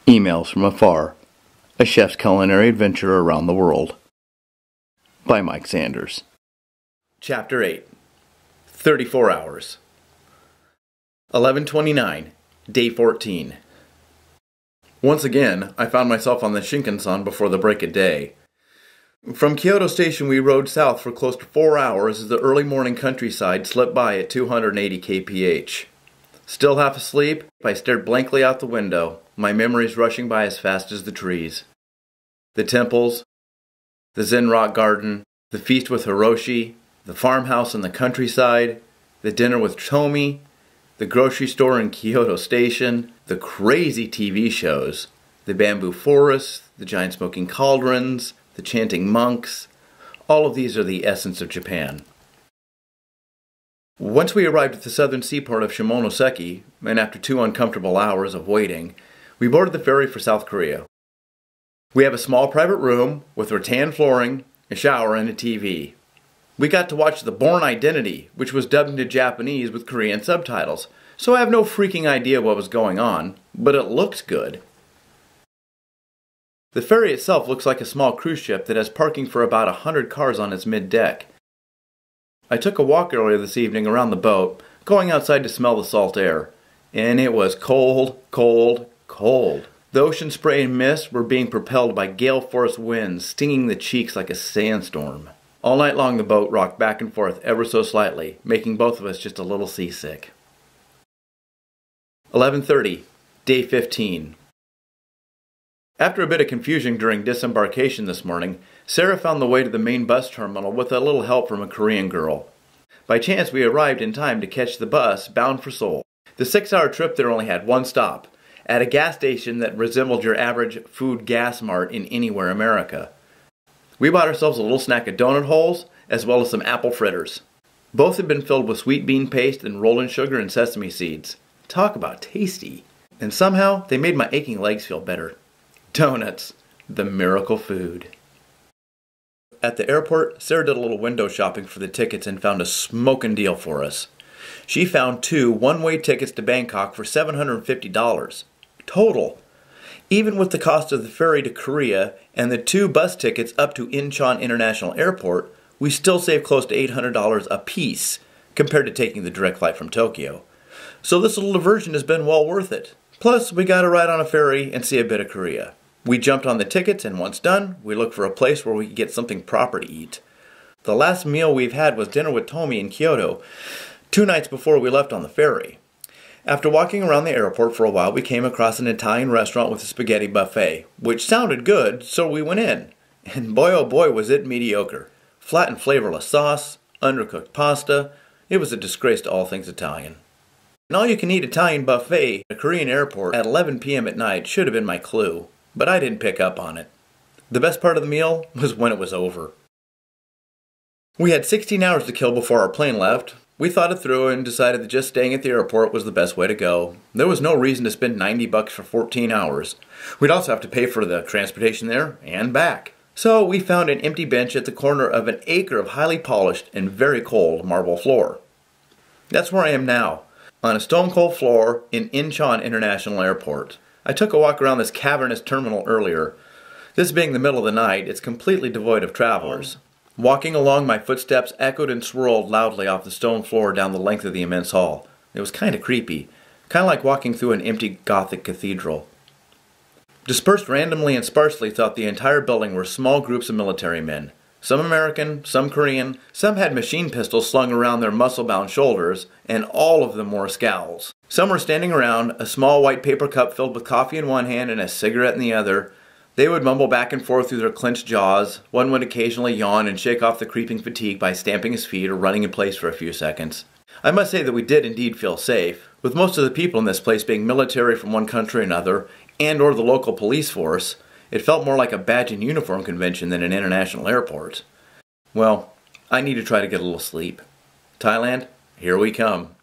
Emails from Afar, a chef's culinary adventure around the world. By Mike Sanders. Chapter 8. 34 hours. 11/29, Day 14. Once again, I found myself on the Shinkansen before the break of day. From Kyoto Station we rode south for close to 4 hours as the early morning countryside slipped by at 280 kph. Still half asleep, I stared blankly out the window, my memories rushing by as fast as the trees. The temples, the Zen rock garden, the feast with Hiroshi, the farmhouse in the countryside, the dinner with Tomi, the grocery store in Kyoto Station, the crazy TV shows, the bamboo forests, the giant smoking cauldrons, the chanting monks. All of these are the essence of Japan. Once we arrived at the southern seaport of Shimonoseki, and after 2 uncomfortable hours of waiting, we boarded the ferry for South Korea. We have a small private room with rattan flooring, a shower, and a TV. We got to watch The Bourne Identity, which was dubbed into Japanese with Korean subtitles, so I have no freaking idea what was going on, but it looked good. The ferry itself looks like a small cruise ship that has parking for about 100 cars on its mid-deck. I took a walk earlier this evening around the boat, going outside to smell the salt air, and it was cold, cold, cold. The ocean spray and mist were being propelled by gale-force winds, stinging the cheeks like a sandstorm. All night long the boat rocked back and forth ever so slightly, making both of us just a little seasick. 11:30, Day 15. After a bit of confusion during disembarkation this morning, Sarah found the way to the main bus terminal with a little help from a Korean girl. By chance we arrived in time to catch the bus bound for Seoul. The 6-hour trip there only had one stop, at a gas station that resembled your average food gas mart in anywhere America. We bought ourselves a little snack of donut holes, as well as some apple fritters. Both had been filled with sweet bean paste and rolled in sugar and sesame seeds. Talk about tasty! And somehow, they made my aching legs feel better. Donuts, the miracle food. At the airport, Sarah did a little window shopping for the tickets and found a smoking deal for us. She found 2 one-way tickets to Bangkok for $750. Total. Even with the cost of the ferry to Korea and the 2 bus tickets up to Incheon International Airport, we still saved close to $800 a piece compared to taking the direct flight from Tokyo. So this little diversion has been well worth it. Plus, we got to ride on a ferry and see a bit of Korea. We jumped on the tickets, and once done, we looked for a place where we could get something proper to eat. The last meal we've had was dinner with Tomi in Kyoto, 2 nights before we left on the ferry. After walking around the airport for a while, we came across an Italian restaurant with a spaghetti buffet, which sounded good, so we went in. And boy oh boy was it mediocre. Flat and flavorless sauce, undercooked pasta. It was a disgrace to all things Italian. An all-you-can-eat Italian buffet at a Korean airport at 11 p.m. at night should have been my clue, but I didn't pick up on it. The best part of the meal was when it was over. We had 16 hours to kill before our plane left. We thought it through and decided that just staying at the airport was the best way to go. There was no reason to spend $90 for 14 hours. We'd also have to pay for the transportation there and back. So we found an empty bench at the corner of an acre of highly polished and very cold marble floor. That's where I am now, on a stone-cold floor in Incheon International Airport. I took a walk around this cavernous terminal earlier. This being the middle of the night, it's completely devoid of travelers. Walking along, my footsteps echoed and swirled loudly off the stone floor down the length of the immense hall. It was kind of creepy, kind of like walking through an empty Gothic cathedral. Dispersed randomly and sparsely throughout the entire building were small groups of military men. Some American, some Korean, some had machine pistols slung around their muscle-bound shoulders, and all of them wore scowls. Some were standing around, a small white paper cup filled with coffee in one hand and a cigarette in the other. They would mumble back and forth through their clenched jaws. One would occasionally yawn and shake off the creeping fatigue by stamping his feet or running in place for a few seconds. I must say that we did indeed feel safe, with most of the people in this place being military from one country or another, and or the local police force. It felt more like a badge and uniform convention than an international airport. Well, I need to try to get a little sleep. Thailand, here we come.